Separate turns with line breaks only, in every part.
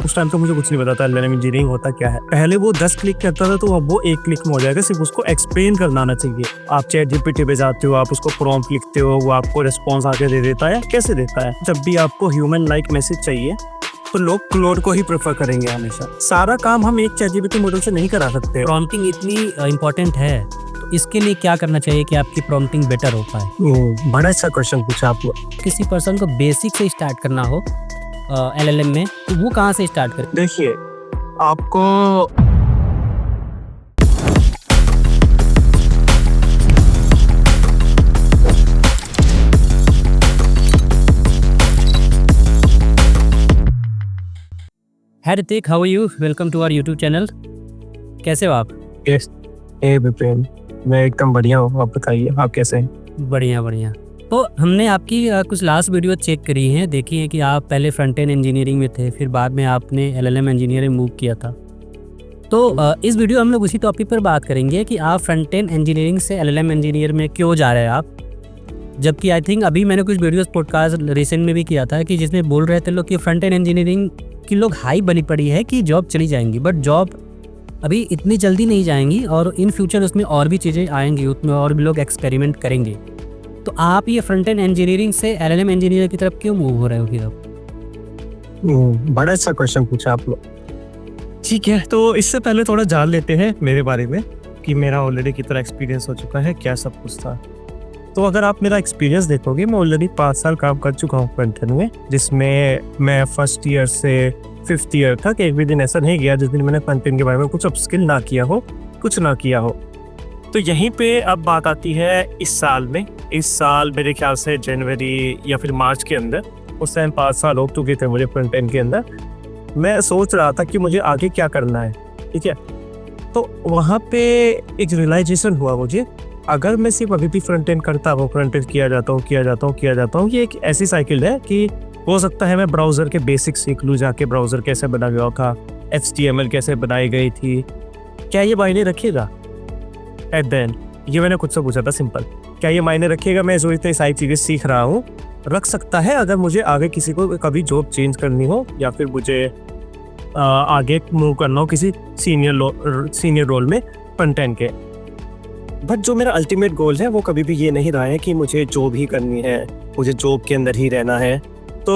उस टाइम तो मुझे कुछ नहीं पता था एलएलएम इंजीनियरिंग होता क्या है। पहले वो 10 क्लिक करता था, तो अब वो 1 क्लिक में हो जाएगा। सिर्फ उसको एक्सप्लेन करना आना चाहिए। आप चैट जीपीटी पे जाते हो, आप उसको प्रॉम्प्ट लिखते हो, वो आपको रिस्पॉन्स आके दे देता है। कैसे देता है? जब भी आपको ह्यूमन लाइक मैसेज चाहिए तो लोग क्लोड को ही प्रेफर करेंगे हमेशा। सारा काम हम एक चैट जीपीटी मॉडल से नहीं करा सकते।
प्रॉम्प्टिंग इतनी इम्पोर्टेंट है, तो इसके लिए क्या करना चाहिए कि आपकी प्रॉम्प्टिंग बेटर हो पाए?
बड़ा अच्छा क्वेश्चन पूछा आप लोग।
किसी पर्सन को बेसिक से स्टार्ट करना हो एलएलएम में, तो वो कहाँ से स्टार्ट करे?
देखिए, आपको
है Hrithik, how are you? Welcome to our YouTube channel. कैसे हो आप?
यस, ए विपिन, मैं एकदम बढ़िया हूँ। आप बताइए, आप कैसे हैं?
बढ़िया बढ़िया। तो हमने आपकी कुछ लास्ट वीडियो चेक करी हैं, देखी है कि आप पहले फ्रंट एंड इंजीनियरिंग में थे, फिर बाद में आपने एलएलएम इंजीनियरिंग मूव किया था। तो इस वीडियो हम लोग उसी टॉपिक पर बात करेंगे कि आप फ्रंट एंड इंजीनियरिंग से एलएलएम इंजीनियर में क्यों जा रहे हैं आप। जबकि आई थिंक अभी मैंने कुछ वीडियोस पॉडकास्ट रिसेंट में भी किया था कि जिसमें बोल रहे थे लोग कि फ्रंट एंड इंजीनियरिंग की लोग हाई बनी पड़ी है कि जॉब चली जाएंगी, बट जॉब अभी इतनी जल्दी नहीं जाएंगी और इन फ्यूचर उसमें और भी चीज़ें आएंगी, उसमें और भी लोग एक्सपेरिमेंट करेंगे। तो आप ये फ्रंट एंड इंजीनियरिंग से एलएलएम इंजीनियर की तरफ क्यों मूव हो रहे हो फिर अब?
बड़ा अच्छा क्वेश्चन पूछा आप लोग। ठीक है, तो इससे पहले थोड़ा जान लेते हैं मेरे बारे में कि मेरा ऑलरेडी कितना एक्सपीरियंस हो चुका है, क्या सब कुछ था। तो अगर आप मेरा एक्सपीरियंस देखोगे, मैं ऑलरेडी 5 साल काम कर चुका हूँ फ्रंट एंड में, जिसमें मैं फर्स्ट ईयर से 5th ईयर तक एक भी दिन ऐसा नहीं गया जिस दिन मैंने फ्रंट एंड के बारे में कुछ अपस्किल ना किया हो, कुछ ना किया हो। तो यहीं पे अब बात आती है इस साल में। इस साल मेरे ख्याल से जनवरी या फिर मार्च के अंदर, उस टाइम 5 साल हो चुके थे मुझे फ्रंट एंड के अंदर। मैं सोच रहा था कि मुझे आगे क्या करना है, ठीक है। तो वहाँ पे एक रियलाइजेशन हुआ मुझे, अगर मैं सिर्फ अभी भी फ्रंट एंड करता हूँ, फ्रंट एंड किया जाता हूँ, ये एक ऐसी साइकिल है कि हो सकता है मैं ब्राउज़र के बेसिक्स सीख लूँ, जाके ब्राउज़र कैसे बना गया था, HTML कैसे बनाई गई थी, क्या ये मायने रखेगा एट द एंड? ये मैंने खुद से पूछा था सिंपल, क्या ये मायने रखेगा? मैं जो इतनी सारी चीज़ें सीख रहा हूँ, रख सकता है अगर मुझे आगे किसी को कभी जॉब चेंज करनी हो या फिर मुझे आगे मूव करना हो किसी सीनियर रोल में फ्रंट एंड के। बट जो मेरा अल्टीमेट गोल है वो कभी भी ये नहीं रहा है कि मुझे जॉब ही करनी है, मुझे जॉब के अंदर ही रहना है। तो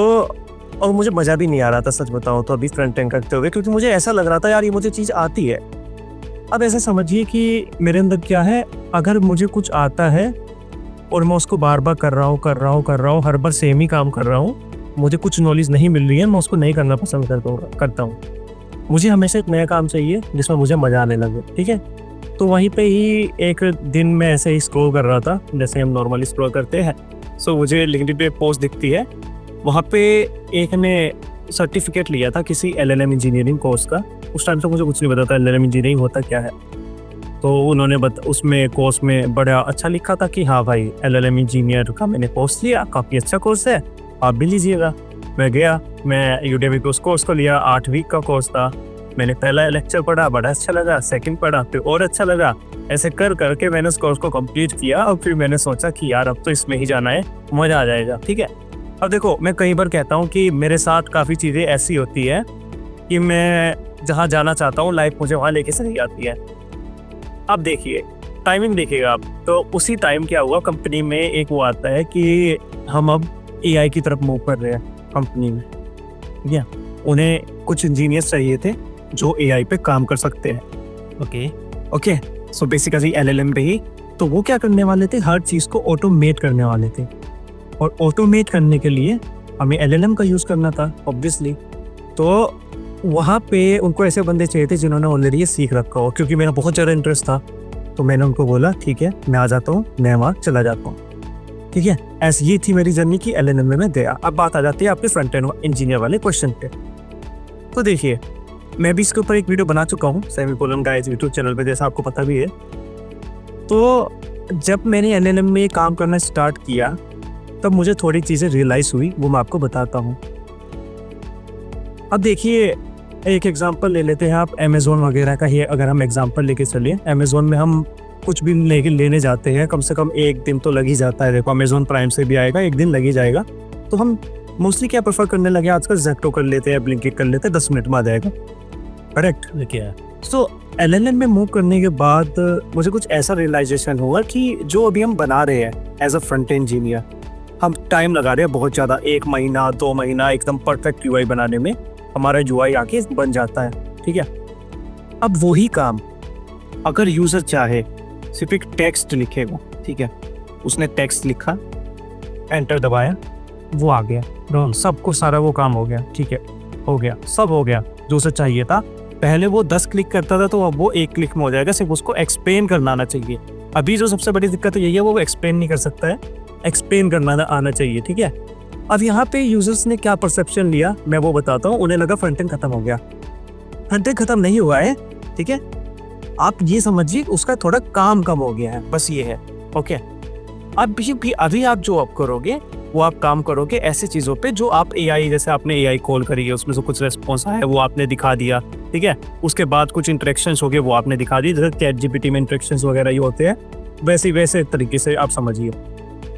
और मुझे मज़ा भी नहीं आ रहा था सच बताऊँ तो अभी फ्रंट एंड करते हुए, क्योंकि मुझे ऐसा लग रहा था यार ये मुझे चीज़ आती है। अब ऐसे समझिए कि मेरे अंदर क्या है, अगर मुझे कुछ आता है और मैं उसको बार बार कर रहा हूँ, हर बार सेम ही काम कर रहा हूँ, मुझे कुछ नॉलेज नहीं मिल रही है, मैं उसको नहीं करना पसंद करता हूँ। मुझे हमेशा एक नया काम चाहिए जिसमें मुझे मज़ा आने लगे, ठीक है। तो वहीं पे ही एक दिन मैं ऐसे ही स्क्रॉल कर रहा था, जैसे हम नॉर्मली स्क्रॉल करते हैं। सो मुझे लिंक्डइन पे पोस्ट दिखती है, वहाँ पे एक ने सर्टिफिकेट लिया था किसी एलएलएम इंजीनियरिंग कोर्स का। उस टाइम से मुझे कुछ नहीं पता था एलएलएम इंजीनियरिंग होता क्या है। तो उन्होंने उसमें कोर्स में बड़ा अच्छा लिखा था कि हाँ भाई एलएलएम इंजीनियर का मैंने कोर्स लिया, काफ़ी अच्छा कोर्स है, आप भी लीजिएगा। मैं गया, मैं यूडेमी पे उस कोर्स को लिया, 8 वीक का कोर्स था। मैंने पहला लेक्चर पढ़ा, बड़ा अच्छा लगा, सेकंड पढ़ा, फिर और अच्छा लगा। ऐसे कर करके मैंने उस कोर्स को कंप्लीट किया और फिर मैंने सोचा कि यार अब तो इसमें ही जाना है, मज़ा आ जाएगा, ठीक है। अब देखो, मैं कई बार कहता हूँ कि मेरे साथ काफ़ी चीज़ें ऐसी होती है कि मैं जहाँ जाना चाहता हूँ लाइफ मुझे वहाँ लेके चली जाती है। अब देखिए, टाइमिंग देखिएगा आप, तो उसी टाइम क्या हुआ, कंपनी में एक वो आता है कि हम अब AI की तरफ मूव कर रहे हैं कंपनी में, ठीक है। उन्हें कुछ इंजीनियर्स चाहिए थे जो AI पे काम कर सकते हैं। ओके, सो बेसिकली LLM पे ही। तो वो क्या करने वाले थे, हर चीज़ को ऑटोमेट करने वाले थे, और ऑटोमेट करने के लिए हमें LLM का यूज़ करना था ऑब्वियसली। तो वहाँ पे उनको ऐसे बंदे चाहिए थे जिन्होंने ऑलरेडी ये सीख रखा हो, क्योंकि मेरा बहुत ज़्यादा इंटरेस्ट था। तो मैंने उनको बोला ठीक है मैं आ जाता हूँ, मैं वहाँ चला जाता हूँ, ठीक है। ऐसी ये थी मेरी जर्नी की LLM में मैं गया। अब बात आ जाती है आपके फ्रंट एंड इंजीनियर वाले क्वेश्चन पे। तो देखिए, मैं भी इसके ऊपर एक वीडियो बना चुका हूँ सेमीकोलन गाइस यूट्यूब चैनल पे, जैसा आपको पता भी है। तो जब मैंने LLM में काम करना स्टार्ट किया तब मुझे थोड़ी चीज़ें रियलाइज़ हुई, वो मैं आपको बताता हूँ। अब देखिए, एक एग्जांपल ले लेते हैं आप अमेज़ॉन वगैरह का ही, अगर हम एग्जांपल लेके चलिए। अमेज़ॉन में हम कुछ भी लेने जाते हैं, कम से कम एक दिन तो लग ही जाता है। देखो, अमेज़ॉन प्राइम से भी आएगा, एक दिन लग ही जाएगा। तो हम मोस्टली क्या प्रेफर करने लगे आजकल, ज़ेप्टो कर लेते हैं, ब्लिंकिट कर लेते हैं, 10 मिनट में आ जाएगा, करेक्ट।
क्या
सो एलएलएम में मूव करने के बाद मुझे कुछ ऐसा रियलाइजेशन हुआ कि जो अभी हम बना रहे हैं एज अ फ्रंट इंजीनियर, हम टाइम लगा रहे हैं बहुत ज़्यादा, 1 महीना 2 महीना एकदम परफेक्ट यूआई बनाने में हमारा यूआई आके बन जाता है, ठीक है। अब वही काम अगर यूज़र चाहे सिर्फ एक टेक्स्ट लिखेगा, ठीक है, उसने टेक्स्ट लिखा, एंटर दबाया, वो आ गया, सबको सारा वो काम हो गया, ठीक है, हो गया, सब हो गया जो उसे चाहिए था। पहले वो 10 क्लिक करता था तो अब वो 1 क्लिक में हो जाएगा, सिर्फ उसको एक्सप्लेन करना आना चाहिए। अभी जो सबसे बड़ी दिक्कत यही है, वो एक्सप्लेन नहीं कर सकता है, एक्सप्लेन करना आना चाहिए, ठीक है। अब यहाँ पे यूजर्स ने क्या परसेप्शन लिया मैं वो बताता हूँ। उन्हें लगा फ्रंट एंड खत्म हो गया, फ्रंट एंड खत्म नहीं हुआ है, ठीक है। आप ये समझिए उसका थोड़ा काम कम हो गया है, बस ये है, ओके। अब भी अभी आप जो आप करोगे वो आप काम करोगे ऐसे चीज़ों पे जो आप एआई, जैसे आपने एआई कॉल करी है, उसमें से कुछ रिस्पॉन्स आया वो आपने दिखा दिया, ठीक है। उसके बाद कुछ इंटरेक्शंस हो गए वो आपने दिखा दी, जैसे चैट जीपीटी में इंटरेक्शंस वगैरह ये होते हैं, वैसे तरीके से आप समझिए।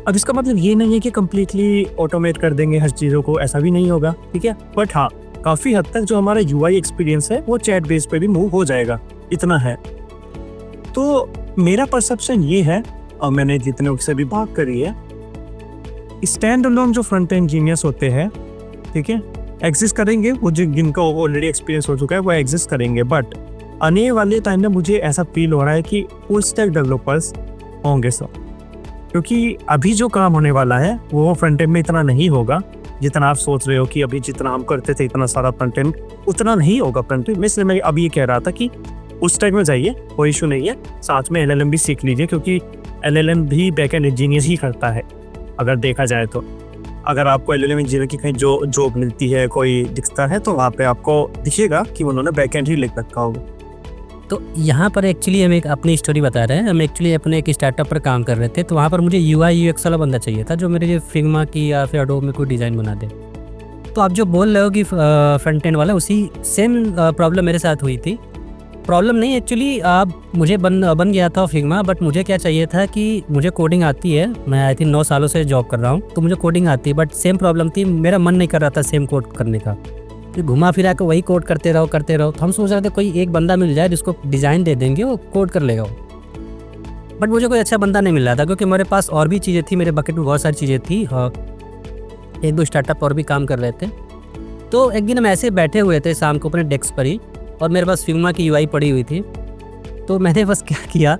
अब इसका मतलब ये नहीं है कि कम्प्लीटली ऑटोमेट कर देंगे हर चीज़ों को, ऐसा भी नहीं होगा, ठीक है। बट हाँ, काफ़ी हद तक जो हमारा यूआई एक्सपीरियंस है वो चैट बेस पे भी मूव हो जाएगा, इतना है। तो मेरा परसेप्शन ये है, और मैंने जितने से भी बात करी है, स्टैंड अलोन जो फ्रंट एंड इंजीनियर्स होते हैं, ठीक है, एग्जिस्ट करेंगे, वो जिनका ऑलरेडी एक्सपीरियंस हो चुका है वो एग्जिस्ट करेंगे। बट आने वाले टाइम में मुझे ऐसा फील हो रहा है कि फुल स्टैक डेवलपर्स होंगे सब, क्योंकि अभी जो काम होने वाला है वो फ्रंट एंड में इतना नहीं होगा जितना आप सोच रहे हो कि अभी जितना हम करते थे इतना सारा फ्रंट एंड, उतना नहीं होगा फ्रंट एंड में। इसलिए मैं अभी ये कह रहा था कि उस टाइम में जाइए, कोई इशू नहीं है, साथ में एलएलएम भी सीख लीजिए, क्योंकि एलएलएम भी बैकएंड इंजीनियर ही करता है अगर देखा जाए तो। अगर आपको एलएलएम इंजीनियर की कहीं जो जॉब मिलती है, कोई दिखता है, तो वहाँ पे आपको दिखेगा कि उन्होंने बैकएंड ही लिख रखा होगा।
तो यहाँ पर एक्चुअली हम एक अपनी स्टोरी बता रहे हैं। हम एक्चुअली अपने एक स्टार्टअप पर काम कर रहे थे, तो वहाँ पर मुझे UI UX वाला बंदा चाहिए था जो मेरे लिए फिग्मा की या फिर एडोब में कोई डिज़ाइन बना दे। तो आप जो बोल रहे हो कि फ्रंट एंड वाला, उसी सेम प्रॉब्लम मेरे साथ हुई थी। प्रॉब्लम नहीं, एक्चुअली आप मुझे बन गया था फिग्मा, बट मुझे क्या चाहिए था कि मुझे कोडिंग आती है, मैं आई थिंक 9 सालों से जॉब कर रहा हूँ, तो मुझे कोडिंग आती है, बट सेम प्रॉब्लम थी, मेरा मन नहीं कर रहा था सेम कोड करने का, तो घुमा फिरा के वही कोड करते रहो। तो हम सोच रहे थे कोई एक बंदा मिल जाए जिसको डिज़ाइन दे देंगे, वो कोड कर लेगा, बट मुझे कोई अच्छा बंदा नहीं मिल रहा था, क्योंकि मेरे पास और भी चीज़ें थी, मेरे बकेट में बहुत सारी चीज़ें थी, 1-2 स्टार्टअप और भी काम कर रहे थे। तो एक दिन हम ऐसे बैठे हुए थे शाम को अपने डेस्क पर ही, और मेरे पास फिग्मा की UI पड़ी हुई थी। तो मैंने बस क्या किया,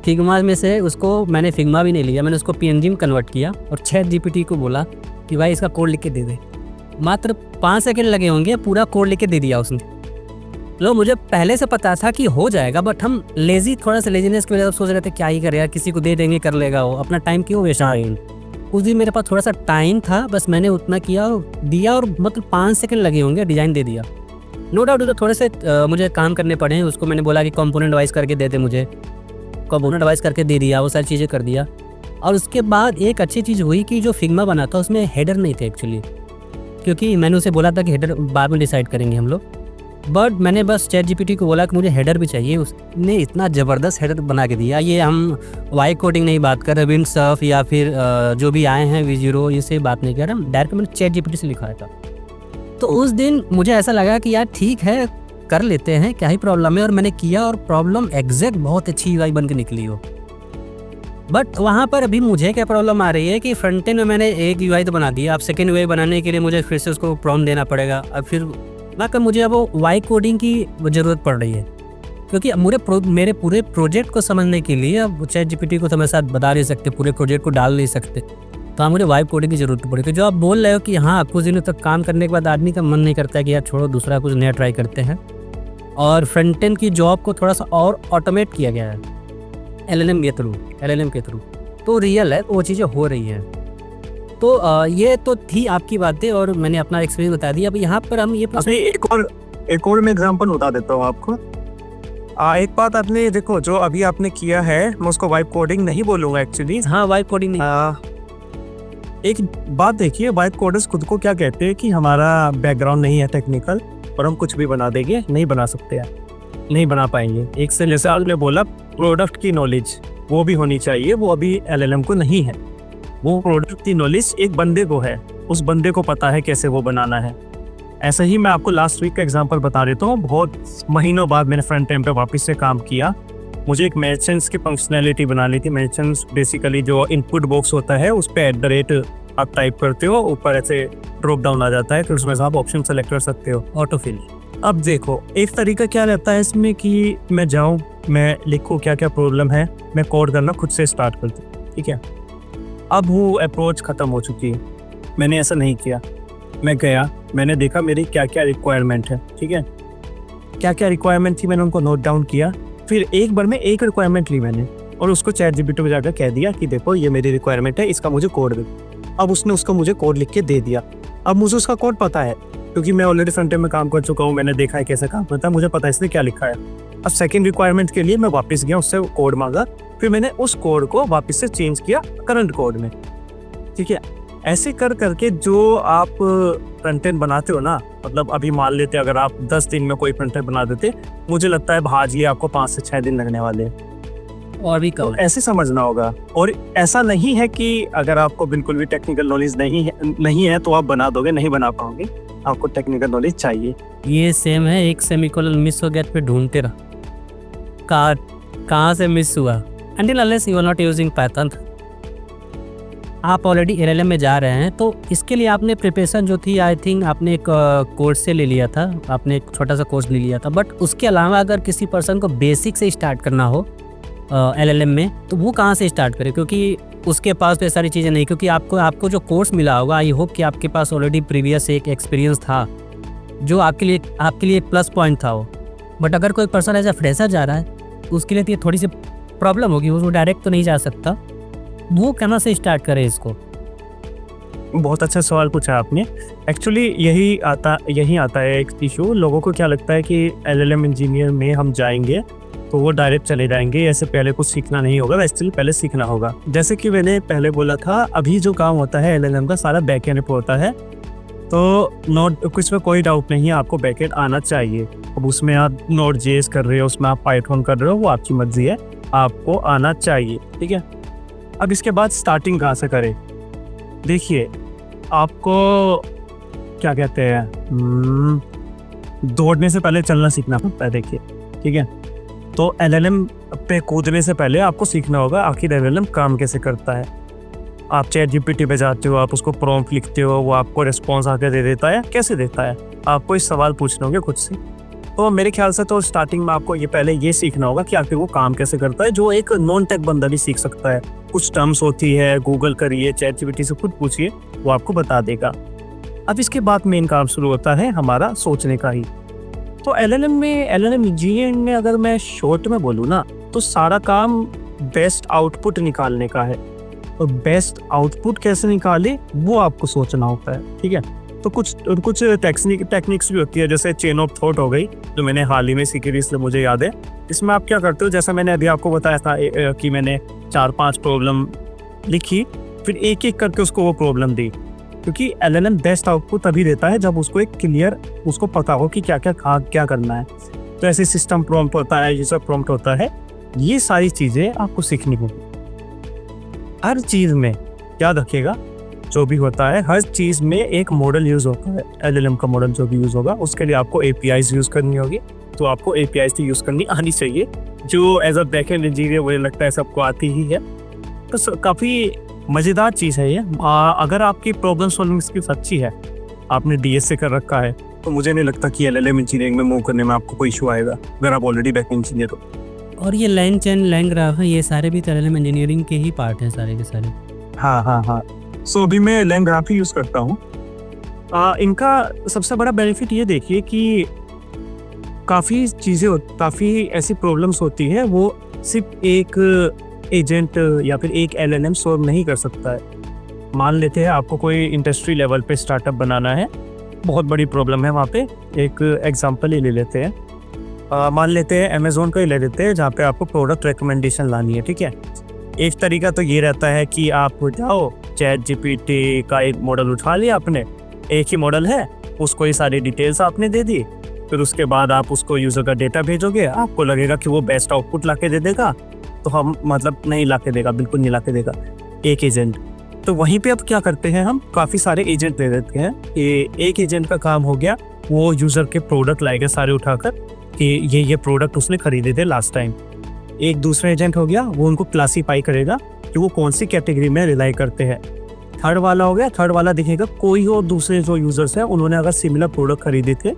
फिग्मा में से उसको मैंने फिग्मा भी नहीं लिया, मैंने उसको PNG में कन्वर्ट किया और चैट GPT को बोला कि भाई इसका कोड लिख के दे दे। मात्र 5 सेकंड लगे होंगे, पूरा कोड लिख के दे दिया उसने। लो, मुझे पहले से पता था कि हो जाएगा, बट हम थोड़ा सा लेजीनेस की वजह से सोच रहे थे क्या ही करेगा, किसी को दे देंगे कर लेगा, वो अपना टाइम क्यों वेस्ट करेंगे। उस दिन मेरे पास थोड़ा सा टाइम था, बस मैंने उतना किया और दिया, और मतलब 5 सेकंड लगे होंगे, डिज़ाइन दे दिया। नो डाउट तो थोड़े से मुझे काम करने पड़े हैं। उसको मैंने बोला कि कंपोनेंट वाइज करके दे दे, मुझे कंपोनेंट वाइज करके दे दिया, वो सारी चीज़ें कर दिया। और उसके बाद एक अच्छी चीज़ हुई कि जो फिग्मा बना था उसमें हेडर नहीं थे एक्चुअली, क्योंकि मैंने उसे बोला था कि हेडर बाद में डिसाइड करेंगे हम लोग, बट मैंने बस चैट GPT को बोला कि मुझे हेडर भी चाहिए। उसने इतना ज़बरदस्त हेडर बना के दिया। ये हम वाई कोडिंग नहीं बात कर रहे, विंडसर्फ या फिर जो भी आए हैं V0, ये से बात नहीं कर रहे, डायरेक्ट मैंने चैट GPT से लिखाया था। तो उस दिन मुझे ऐसा लगा कि यार ठीक है, कर लेते हैं, क्या ही प्रॉब्लम है, और मैंने किया और प्रॉब्लम एग्जैक्ट बहुत अच्छी UI बन के निकली हो। बट वहाँ पर अभी मुझे क्या प्रॉब्लम आ रही है कि फ्रंट एंड में मैंने एक UI तो बना दिया, अब सेकेंड UI बनाने के लिए मुझे फिर से उसको प्रॉम्प्ट देना पड़ेगा। अब फिर मुझे अब वाई कोडिंग की ज़रूरत पड़ रही है, क्योंकि मेरे पूरे प्रोजेक्ट को समझने के लिए अब चैट GPT को तो मेरे साथ बता नहीं सकते, पूरे प्रोजेक्ट को डाल नहीं सकते, तो हाँ मुझे वाइब कोडिंग की ज़रूरत पड़ेगी। जो आप बोल रहे हो कि हाँ कुछ दिनों तक काम करने के बाद आदमी का मन नहीं करता है कि यार छोड़ो दूसरा कुछ नया ट्राई करते हैं, और फ्रंट एंड की जॉब को थोड़ा सा और ऑटोमेट किया गया है LLM के थ्रू, तो रियल है, वो चीज़ें हो रही हैं। तो ये तो थी आपकी बातें और मैंने अपना एक्सपीरियंस बता दिया। अब यहाँ पर हम ये
एक और मैं एग्जांपल बता देता हूँ आपको। एक बात आपने देखो, जो अभी आपने किया है, मैं उसको वाइब कोडिंग नहीं बोलूँगा एक्चुअली।
हाँ, वाइब कोडिंग नहीं।
एक बात देखिए, वाइब कोडर्स खुद को क्या कहते हैं कि हमारा बैकग्राउंड नहीं है टेक्निकल, और हम कुछ भी बना देंगे, नहीं बना सकते हैं, नहीं बना पाएंगे। एक से जैसे आपने बोला प्रोडक्ट की नॉलेज वो भी होनी चाहिए, वो अभी LLM को नहीं है। वो प्रोडक्ट की नॉलेज एक बंदे को है, उस बंदे को पता है कैसे वो बनाना है। ऐसा ही मैं आपको लास्ट वीक का एग्जांपल बता देता हूँ। बहुत महीनों बाद मैंने फ्रंट एंड पे वापस से काम किया। मुझे एक मेंशंस की फंक्शनैलिटी बनानी थी। मेंशंस बेसिकली जो इनपुट बॉक्स होता है उस पे @ आप टाइप करते हो, ऊपर ऐसे ड्रॉप डाउन आ जाता है, फिर उसमें से आप ऑप्शन सेलेक्ट कर सकते हो, ऑटोफिल। अब देखो एक तरीका क्या रहता है इसमें कि मैं जाऊँ, मैं लिखूँ क्या क्या प्रॉब्लम है, मैं कोड करना खुद से स्टार्ट कर दूँ, ठीक है। अब वो अप्रोच ख़त्म हो चुकी है। मैंने ऐसा नहीं किया। मैं गया, मैंने देखा मेरी क्या क्या रिक्वायरमेंट है, ठीक है। क्या क्या रिक्वायरमेंट थी मैंने उनको नोट डाउन किया। फिर एक बार में एक रिक्वायरमेंट ली मैंने और उसको ChatGPT में जाकर कह दिया कि देखो ये मेरी रिक्वायरमेंट है, इसका मुझे कोड दे। अब उसने उसको मुझे कोड लिख के दे दिया। अब मुझे उसका कोड पता है क्योंकि मैं ऑलरेडी फ्रंट एंड में काम कर चुका हूँ। मैंने देखा है कैसे काम करता है, मुझे पता है इसने क्या लिखा है। अब सेकेंड रिक्वायरमेंट के लिए मैं वापस गया, उससे कोड मांगा, फिर मैंने उस कोड को वापस से चेंज किया करंट कोड में, ठीक है। ऐसे कर करके जो आप फ्रंट एंड बनाते हो ना, मतलब अभी मान लेते अगर आप 10 दिन में कोई फ्रंट एंड बना देते, मुझे लगता है भाज ये आपको 5 से 6 दिन लगने वाले हैं।
और भी
तो
कम।
ऐसे समझना होगा। और ऐसा नहीं है कि अगर आपको बिल्कुल भी टेक्निकल नॉलेज नहीं है तो आप बना दोगे, नहीं बना पाओगे। आपको टेक्निकल नॉलेज चाहिए।
ये सेम है, एक सेमीकोलन मिस हो गया तो फिर ढूंढते रहो कहाँ से मिस हुआ। until unless you are not using Python। आप ऑलरेडी LLM में जा रहे हैं तो इसके लिए आपने प्रिपरेशन जो थी, आई थिंक आपने एक कोर्स से ले लिया था, आपने एक छोटा सा कोर्स ले लिया था। बट उसके अलावा अगर किसी पर्सन को बेसिक से स्टार्ट करना हो LLM में, तो वो कहाँ से स्टार्ट करे? क्योंकि उसके पास तो ये सारी चीज़ें नहीं, क्योंकि आपको जो कोर्स मिला होगा, आई होप कि आपके पास ऑलरेडी प्रीवियस एक एक्सपीरियंस था जो आपके लिए एक प्लस पॉइंट था वो। बट अगर कोई पर्सन एज अ फ्रेशर जा रहा है उसके लिए तो ये थोड़ी सी प्रॉब्लम होगी, वो डायरेक्ट तो नहीं जा सकता। वो कहाँ से स्टार्ट करे इसको?
बहुत अच्छा सवाल पूछा आपने। एक्चुअली यही आता है एक इशू। लोगों को क्या लगता है कि LLM इंजीनियर में हम जाएंगे तो वो डायरेक्ट चले जाएंगे, ऐसे पहले कुछ सीखना नहीं होगा, वैसे पहले सीखना होगा। जैसे कि मैंने पहले बोला था, अभी जो काम होता है LLM का सारा बैकएंड पे होता है, तो कुछ में कोई डाउट नहीं है, आपको बैकएंड आना चाहिए। अब उसमें आप Node.js कर रहे हो, उसमें आप Python कर रहे हो, वो आपकी मर्जी है, आपको आना चाहिए, ठीक है। अब इसके बाद स्टार्टिंग कहाँ से करें? देखिए, आपको क्या कहते हैं, दौड़ने से पहले चलना सीखना पड़ता है, देखिए, ठीक है। तो LLM पे कूदने से पहले आपको सीखना होगा आखिर LLM काम कैसे करता है। आप ChatGPT पे जाते हो, आप उसको प्रॉम्प्ट लिखते हो, वो आपको रिस्पॉन्स आके दे देता है। कैसे देता है? आपको इस सवाल पूछने होंगे खुद से। तो मेरे ख्याल से तो स्टार्टिंग में आपको पहले ये सीखना होगा कि आखिर वो काम कैसे करता है, जो एक नॉन टेक बंदा भी सीख सकता है। कुछ टर्म्स होती है, गूगल करिए, ChatGPT से खुद पूछिए, वो आपको बता देगा। अब इसके बाद मेन काम शुरू होता है हमारा सोचने का ही। तो LLM इंजीनियरिंग में अगर मैं शॉर्ट में बोलूँ ना, तो सारा काम बेस्ट आउटपुट निकालने का है। और बेस्ट आउटपुट कैसे निकाले वो आपको सोचना होता है, ठीक है। तो कुछ टेक्निक्स भी होती है, जैसे चेन ऑफ थॉट हो गई, जो मैंने हाल ही में सीखी थी, इसलिए मुझे याद है। इसमें आप क्या करते हो, जैसा मैंने अभी आपको बताया था कि मैंने 4-5 प्रॉब्लम लिखी, फिर एक एक करके उसको वो प्रॉब्लम दी। क्योंकि LLM बेस्ट आउटपुट तभी देता है जब उसको पता हो कि क्या करना है। तो ऐसे सिस्टम प्रॉम्प्ट होता है, यूजर प्रॉम्प्ट होता है, ये सारी चीज़ें आपको सीखनी होगी। हर चीज़ में याद रखिएगा, जो भी होता है हर चीज़ में एक मॉडल यूज़ होता है। LLM का मॉडल जो भी यूज़ होगा उसके लिए आपको APIs यूज़ करनी होगी। तो आपको APIs तो यूज़ करनी आनी चाहिए, जो एज अ बैकएंड इंजीनियर मुझे लगता है सबको आती ही है। तो काफ़ी मज़ेदार चीज़ है ये। अगर आपकी प्रॉब्लम सॉल्विंग स्किल्स अच्छी है, आपने DSA कर रखा है, तो मुझे नहीं लगता कि LLM इंजीनियरिंग में मूव करने में आपको कोई इशू आएगा, अगर आप ऑलरेडी बैकएंड इंजीनियर हो।
और ये लाइन चेन, लाइन ग्राफ है, ये सारे भी LLM इंजीनियरिंग के ही पार्ट हैं सारे के सारे।
हाँ। सो अभी मैं लाइन ग्राफ ही यूज़ करता हूँ। इनका सबसे बड़ा बेनिफिट ये देखिए कि काफ़ी ऐसी प्रॉब्लम्स होती है, वो सिर्फ एक एजेंट या फिर एक LLM सॉल्व नहीं कर सकता है। मान लेते हैं आपको कोई इंडस्ट्री लेवल पे स्टार्टअप बनाना है, बहुत बड़ी प्रॉब्लम है वहाँ पे। एक एग्जांपल ही ले लेते हैं, मान लेते हैं अमेज़ॉन का ही ले लेते हैं, जहाँ पे आपको प्रोडक्ट रिकमेंडेशन लानी है, ठीक है। एक तरीका तो ये रहता है कि आप जाओ, ChatGPT का एक मॉडल उठा लिया आपने, एक ही मॉडल है, उसको ये सारी डिटेल्स आपने दे दी, फिर उसके बाद आप उसको यूज़र का डेटा भेजोगे, आपको लगेगा कि वो बेस्ट आउटपुट ला के दे देगा, तो हम मतलब नहीं ला के देगा, बिल्कुल नहीं ला के देगा। एक एजेंट तो वहीं पे अब क्या करते हैं, हम काफ़ी सारे एजेंट दे देते हैं कि एक एजेंट का काम हो गया, वो यूज़र के प्रोडक्ट लाएगा सारे उठाकर कि ये प्रोडक्ट उसने खरीदे थे लास्ट टाइम। एक दूसरा एजेंट हो गया, वो उनको क्लासीफाई करेगा कि वो कौन सी कैटेगरी में रिलाई करते हैं। थर्ड वाला हो गया, थर्ड वाला दिखेगा कोई और दूसरे जो यूज़र्स हैं उन्होंने अगर सिमिलर प्रोडक्ट खरीदे थे,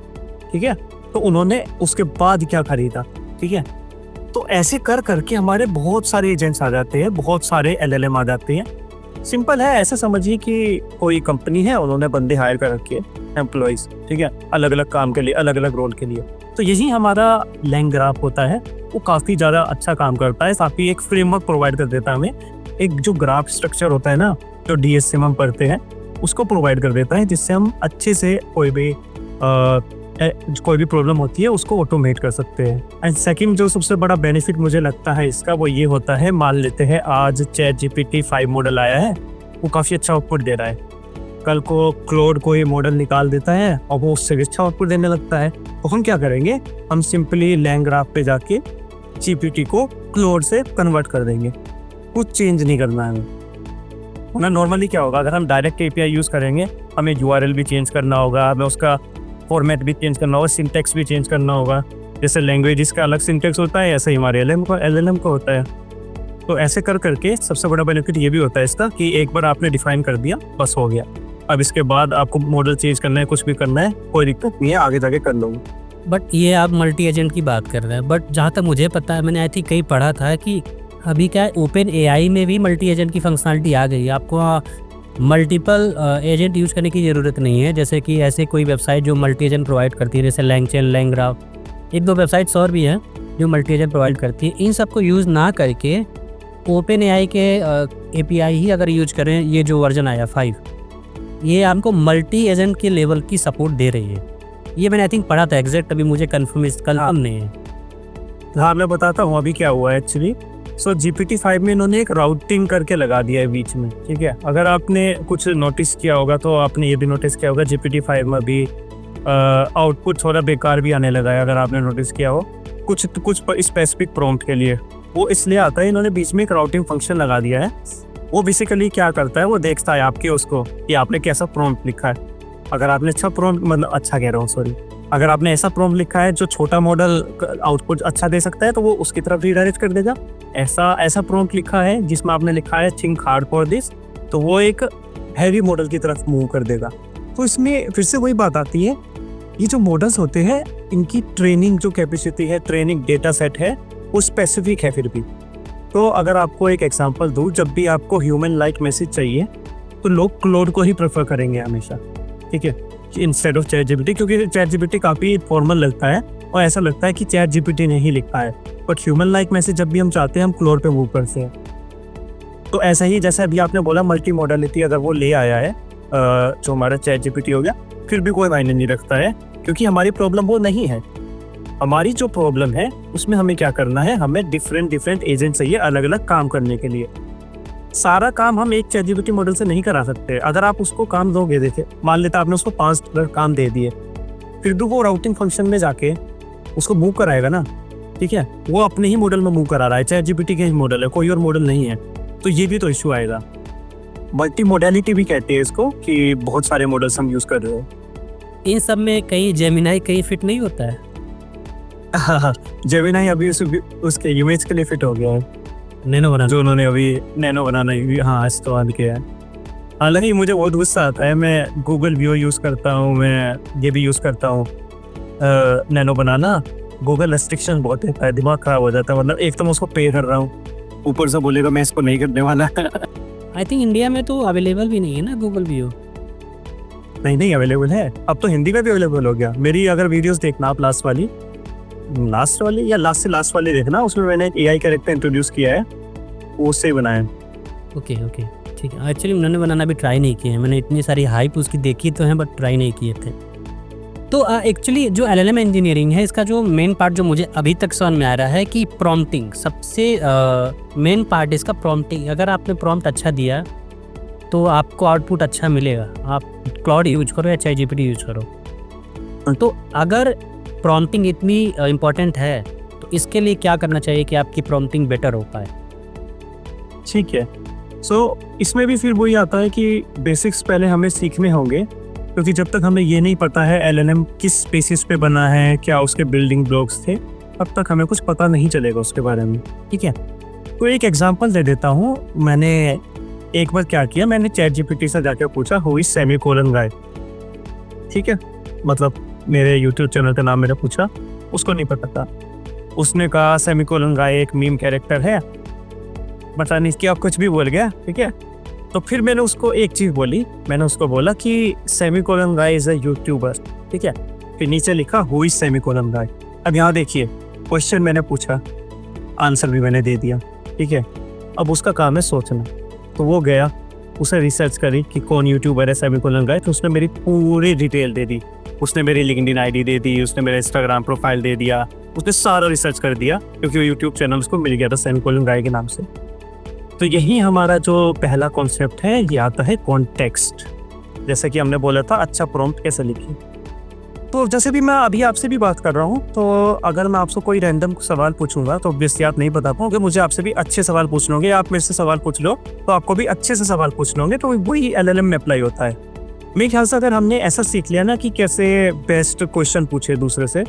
ठीक है, तो उन्होंने उसके बाद क्या खरीदा, ठीक है। तो ऐसे कर करके हमारे बहुत सारे एजेंट्स आ जाते हैं, बहुत सारे LLM आ जाते हैं। सिंपल है, ऐसा समझिए कि कोई कंपनी है, उन्होंने बंदे हायर कर रखे हैं, एम्प्लॉइज, ठीक है, अलग अलग काम के लिए, अलग अलग रोल के लिए। तो यही हमारा LangGraph होता है, वो काफ़ी ज़्यादा अच्छा काम करता है, काफ़ी एक फ्रेमवर्क प्रोवाइड कर देता है हमें। एक जो ग्राफ स्ट्रक्चर होता है ना, जो DSC में हम पढ़ते हैं, उसको प्रोवाइड कर देता है, जिससे हम अच्छे से कोई भी प्रॉब्लम होती है उसको ऑटोमेट कर सकते हैं। एंड सेकंड जो सबसे बड़ा बेनिफिट मुझे लगता है इसका, वो ये होता है, मान लेते हैं आज ChatGPT 5 मॉडल आया है, वो काफ़ी अच्छा आउटपुट दे रहा है, कल को क्लोड कोई मॉडल निकाल देता है और वो उससे भी अच्छा आउटपुट देने लगता है, तो हम क्या करेंगे, हम सिंपली LangGraph पे जाके GPT को क्लोड से कन्वर्ट कर देंगे, कुछ चेंज नहीं करना है हमें। नॉर्मली क्या होगा, अगर हम डायरेक्ट API यूज़ करेंगे, हमें URL भी चेंज करना होगा, हमें उसका फॉर्मेट भी चेंज करना होगा, सिंटेक्स भी चेंज करना होगा। जैसे लैंग्वेज का अलग सिंटेक्स होता है, ऐसे ही हमारे LLM का होता है। तो ऐसे कर करके सबसे बड़ा बेनिफिट ये भी होता है इसका कि एक बार आपने डिफाइन कर दिया, बस हो गया। अब इसके बाद आपको मॉडल चेंज करना है, कुछ भी करना है, कोई दिक्कत नहीं है, आगे जाके कर लोगे।
बट ये आप मल्टी एजेंट की बात कर रहे हैं, बट जहाँ तक मुझे पता है, मैंने आई थिंक कहीं पढ़ा था कि अभी क्या है, OpenAI में भी मल्टी एजेंट की फंक्शनलिटी आ गई है। आपको मल्टीपल एजेंट यूज़ करने की ज़रूरत नहीं है। जैसे कि ऐसे कोई वेबसाइट जो मल्टी एजेंट प्रोवाइड करती है, जैसे LangChain, LangGraph, एक दो वेबसाइट्स और भी हैं जो मल्टी एजेंट प्रोवाइड करती है। इन सबको यूज़ ना करके OpenAI के API ही अगर यूज करें, ये जो वर्जन आया 5, ये आपको मल्टी एजेंट के लेवल की सपोर्ट दे रही है। ये मैंने आई थिंक पढ़ा था, एग्जैक्ट अभी मुझे कंफर्म नहीं है।
हाँ, मैं बताता हूँ अभी क्या हुआ है एक्चुअली। सो GPT-5 में इन्होंने एक राउटिंग करके लगा दिया है बीच में, ठीक है। अगर आपने कुछ नोटिस किया होगा तो आपने ये भी नोटिस किया होगा, GPT-5 में अभी आउटपुट थोड़ा बेकार भी आने लगा है, अगर आपने नोटिस किया हो, कुछ स्पेसिफिक प्रॉम्प्ट के लिए। वो इसलिए आता है, इन्होंने बीच में एक राउटिंग फंक्शन लगा दिया है। वो बेसिकली क्या करता है, वो देखता है आपके उसको कि आपने कैसा प्रॉम्प्ट लिखा है। अगर आपने अच्छा प्रॉम्प्ट, मतलब अच्छा कह रहा हूँ, सॉरी, अगर आपने ऐसा प्रॉम्प्ट लिखा है जो छोटा मॉडल आउटपुट अच्छा दे सकता है, तो वो उसकी तरफ रीडायरेक्ट कर देगा। ऐसा प्रॉम्प्ट लिखा है जिसमें आपने लिखा है थिंक हार्ड फॉर दिस, तो वो एक हैवी मॉडल की तरफ मूव कर देगा। तो इसमें फिर से वही बात आती है, ये जो मॉडल्स होते हैं, इनकी ट्रेनिंग जो कैपेसिटी है, ट्रेनिंग डेटा सेट है, वो स्पेसिफिक है फिर भी। तो अगर आपको एक एग्जांपल दूँ, जब भी आपको ह्यूमन लाइक मैसेज चाहिए तो लोग क्लोड को ही प्रेफर करेंगे हमेशा, ठीक है, इंस्टेड ऑफ ChatGPT, क्योंकि ChatGPT काफ़ी फॉर्मल लगता है और ऐसा लगता है कि ChatGPT ने ही लिखा है। बट ह्यूमन लाइक मैसेज जब भी हम चाहते हैं, हम क्लोड पे मूव करते हैं। तो ऐसा ही जैसे अभी आपने बोला, मल्टी मॉडलिटी अगर वो ले आया है, जो हमारा ChatGPT हो गया, फिर भी कोई मायने नहीं रखता है, क्योंकि हमारी प्रॉब्लम वो नहीं है। हमारी जो प्रॉब्लम है उसमें हमें क्या करना है, हमें डिफरेंट एजेंट चाहिए अलग अलग काम करने के लिए। सारा काम हम एक ChatGPT मॉडल से नहीं करा सकते। अगर आप उसको काम दोगे, देखे मान लेते आपने उसको 5 काम दे दिए, फिर तो वो राउटिंग फंक्शन में जाके उसको मूव कराएगा ना, ठीक है, वो अपने ही मॉडल में मूव करा रहा है, ChatGPT के ही मॉडल है, कोई और मॉडल नहीं है। तो ये भी तो इशू आएगा। मल्टी मॉडलिटी भी कहते हैं इसको, कि बहुत सारे मॉडल्स हम यूज़ कर रहे हो।
इन सब में कहीं जेमिनाई कहीं फिट नहीं होता है?
हाँ, जेमिनाई अभी उसके इमेज के लिए फिट हो गया है,
नैनो बनाना,
जो उन्होंने अभी नैनो बनाना हाँ इस्तेमाल किया है। हालांकि मुझे बहुत गुस्सा आता है, मैं गूगल व्यू यूज़ करता हूँ, मैं ये भी यूज़ करता हूँ नैनो बनाना। गूगल रेस्ट्रिक्शन बहुत देता है, दिमाग खराब हो जाता है। मतलब एक तो मैं उसको पे कर रहा हूँ, ऊपर से बोलेगा मैं इसको नहीं करने वाला।
आई थिंक इंडिया में तो अवेलेबल भी नहीं है ना गूगल व्यू।
नहीं अवेलेबल है, अब तो हिंदी में भी अवेलेबल हो गया। मेरी अगर वीडियोस देखना आप लास्ट वाली या लास्ट वाली देखना, उसमें मैंने एक AI कैरेक्टर इंट्रोड्यूस किया है, वो उससे ही बनाया है।
ओके ठीक है। एक्चुअली मैंने बनाना भी ट्राई नहीं किया है, मैंने इतनी सारी हाइप उसकी देखी तो है, बट ट्राई नहीं किए थे। तो एक्चुअली जो LLM इंजीनियरिंग है, इसका जो मेन पार्ट जो मुझे अभी तक समझ में आ रहा है कि प्रॉम्प्टिंग सबसे मेन पार्ट इसका प्रॉम्प्टिंग। अगर आपने प्रॉम्प्ट अच्छा दिया तो आपको आउटपुट अच्छा मिलेगा, आप क्लाउड यूज करो या ChatGPT यूज करो। तो अगर प्रॉम्प्टिंग इतनी इम्पॉर्टेंट है तो इसके लिए क्या करना चाहिए कि आपकी प्रॉम्प्टिंग बेटर हो पाए?
ठीक है, सो इसमें भी फिर वही आता है कि बेसिक्स पहले हमें सीखने होंगे, क्योंकि जब तक हमें ये नहीं पता है एलएलएम किस बेसिस पे बना है, क्या उसके बिल्डिंग ब्लॉक्स थे, तब तक हमें कुछ पता नहीं चलेगा उसके बारे में। ठीक है, तो एक एग्जांपल दे देता हूँ। मैंने एक बार क्या किया, मैंने चैट जीपीटी से जाकर पूछा हु इज सेमीकोलन गाय। ठीक है, मतलब मेरे यूट्यूब चैनल का नाम मैंने पूछा, उसको नहीं पता था। उसने कहा सेमीकोलन गाय एक मीम कैरेक्टर है, पता नहीं क्या कुछ भी बोल गया। ठीक है, तो फिर मैंने उसको एक चीज़ बोली, मैंने उसको बोला कि semicolon guy is a YouTuber. ठीक है, फिर नीचे लिखा हु इज सेमीकोलन गाय। अब यहाँ देखिए, क्वेश्चन मैंने पूछा, आंसर भी मैंने दे दिया। ठीक है, अब उसका काम है सोचना। तो वो गया, उसे रिसर्च करी कि कौन यूट्यूबर है सेमीकोलन गाय, तो उसने मेरी पूरी डिटेल दे दी। उसने मेरी लिंक्डइन आईडी दे दी, उसने मेरा इंस्टाग्राम प्रोफाइल दे दिया, उसने सारा रिसर्च कर दिया, क्योंकि वो यूट्यूब चैनल उसको मिल गया था सेमीकोलन गाय के नाम से। तो यही हमारा जो पहला कॉन्सेप्ट है, ये आता है कॉन्टेक्स्ट। जैसे कि हमने बोला था अच्छा प्रॉम्प्ट कैसे लिखें। तो जैसे भी मैं अभी आपसे भी बात कर रहा हूँ, तो अगर मैं आपसे कोई रैंडम सवाल पूछूंगा तो ऑब्वियसली आप नहीं बता पाओगे, मुझे आपसे भी अच्छे सवाल पूछने होंगे। आप मेरे से सवाल पूछ लो तो आपको भी अच्छे से सवाल पूछने होंगे, तो वही एलएलएम में अप्लाई होता है। मेरे ख्याल से अगर हमने ऐसा सीख लिया ना कि कैसे बेस्ट क्वेश्चन पूछे दूसरे से,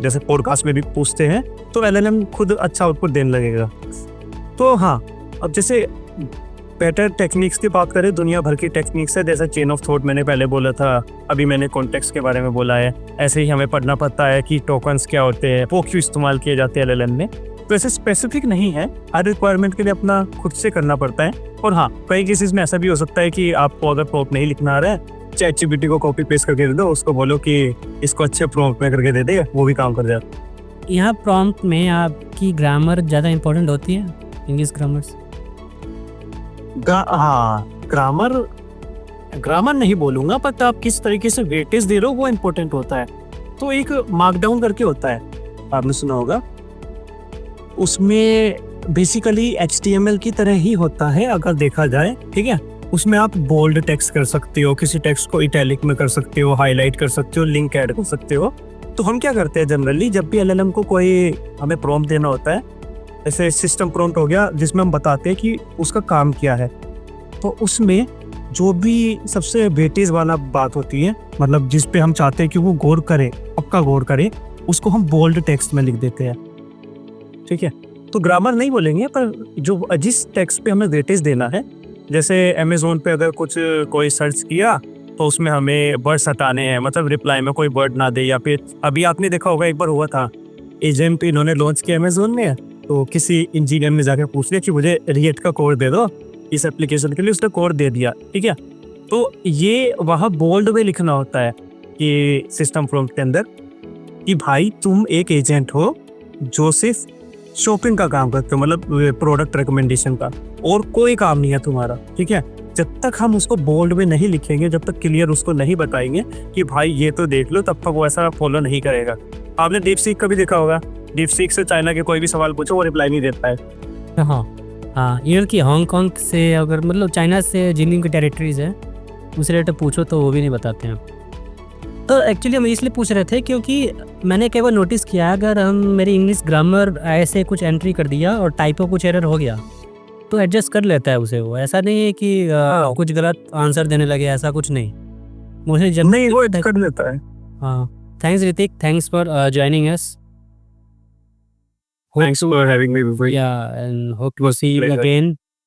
जैसे पॉडकास्ट में भी पूछते हैं, तो एलएलएम खुद अच्छा आउटपुट देने लगेगा। तो हाँ, अब जैसे बेटर टेक्निक्स की बात करें, दुनिया भर की टेक्निक्स है, जैसे चेन ऑफ थॉट मैंने पहले बोला था, अभी मैंने कॉन्टेक्स्ट के बारे में बोला है। ऐसे ही हमें पढ़ना पड़ता है कि टोकन्स क्या होते हैं, वो क्यों इस्तेमाल किए जाते हैं एलएलएम में। तो ऐसे स्पेसिफिक नहीं है, हर रिक्वायरमेंट के लिए अपना खुद से करना पड़ता है। और हाँ, कई केसेस में ऐसा भी हो सकता है कि आपको अगर प्रॉम्प्ट नहीं लिखना आ रहा है, चैट जीपीटी को कॉपी पेस्ट करके दे दो, उसको बोलो कि इसको अच्छे प्रॉम्प्ट में करके दे दे, वो भी काम कर जाता है।
यहाँ प्रॉम्प्ट में आपकी ग्रामर ज़्यादा इंपॉर्टेंट होती है, इंग्लिश ग्रामर्स?
हाँ, ग्रामर नहीं बोलूंगा, बट आप किस तरीके से वेटेज दे रहे हो वो इम्पोर्टेंट होता है। तो एक मार्कडाउन करके होता है, आपने सुना होगा, उसमें बेसिकली HTML की तरह ही होता है अगर देखा जाए। ठीक है, उसमें आप बोल्ड टेक्स्ट कर सकते हो, किसी टेक्स्ट को इटैलिक में कर सकते हो, हाईलाइट कर सकते हो, लिंक ऐड कर सकते हो। तो हम क्या करते हैं जनरली, जब भी एलएलएम को कोई हमें प्रॉम्प्ट देना होता है, जैसे सिस्टम प्रॉम्प्ट हो गया जिसमें हम बताते हैं कि उसका काम क्या है, तो उसमें जो भी सबसे वेटेज वाला बात होती है, मतलब जिस पे हम चाहते हैं कि वो गौर करे, पक्का गौर करे, उसको हम बोल्ड टेक्स्ट में लिख देते हैं। ठीक है, तो ग्रामर नहीं बोलेंगे, पर जो जिस टेक्स्ट पे हमें वेटेज देना है, जैसे अमेज़ोन पे अगर कुछ कोई सर्च किया तो उसमें हमें वर्ड्स हटाने हैं, मतलब रिप्लाई में कोई वर्ड ना दे, या फिर अभी आपने देखा होगा एक बार हुआ था, एजेंट इन्होंने लॉन्च किया अमेज़ोन में, तो किसी इंजीनियर ने जाकर पूछ लिया कि मुझे रिएक्ट का कोड दे दो इस एप्लीकेशन के लिए, उसने कोड दे दिया। ठीक है, तो ये वहाँ बोल्ड में लिखना होता है कि सिस्टम प्रॉम्प्ट के अंदर कि भाई तुम एक एजेंट हो जो सिर्फ शॉपिंग का काम करते हो, मतलब प्रोडक्ट रिकमेंडेशन का, और कोई काम नहीं है तुम्हारा। ठीक है, जब तक हम उसको बोल्ड में नहीं लिखेंगे, जब तक क्लियर उसको नहीं बताएंगे कि भाई ये तो देख लो, तब तक वो ऐसा फॉलो नहीं करेगा। आपने डीपसीक का भी देखा होगा, डीपसीक से चाइना के कोई भी सवाल पूछो वो रिप्लाई नहीं देता है।
हाँ, ईयर की हांगकांग से, अगर मतलब चाइना से जिन की टेरिटरीज है उस रिलेटेड पूछो तो वो भी नहीं बताते हैं। तो एक्चुअली हम इसलिए पूछ रहे थे क्योंकि मैंने कई बार नोटिस किया, अगर हम मेरी इंग्लिश ग्रामर ऐसे कुछ एंट्री कर दिया और टाइपो कुछ एरर हो गया तो एडजस्ट कर लेता है उसे। वो ऐसा नहीं है कि कुछ गलत आंसर देने लगे, ऐसा कुछ नहीं, मुझे जब
नहीं वो कर लेता है।
हाँ, thanks Hrithik, thanks for joining us.
Thanks for having me.
Yeah, and hope to see you again